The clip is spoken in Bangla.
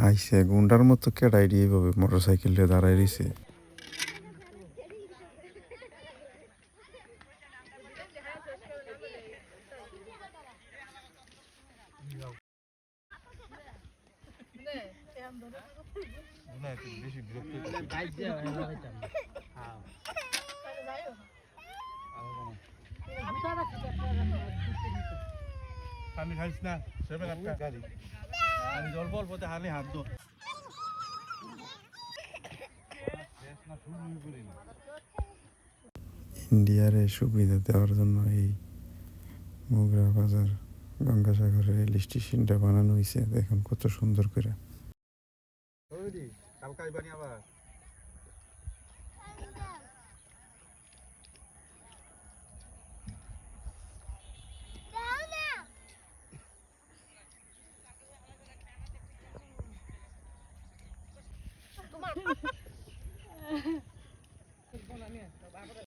আইসে গুন্ডার মতো কেডাই দিয়ে এইভাবে মোটর সাইকেলে দাঁড়াই রইছে। পানি খাইছ না সেভেন আপ গাড়ি আমি জল বল পথে হালি হাত দো ইন্ডিয়ারে সুবিধা দেওয়ার জন্য এই মোগরা বাজার গঙ্গাসাগরের রেল স্টেশনটা বানানো হয়েছে। দেখুন কত সুন্দর করে। কালকাই বানি আবার তোমার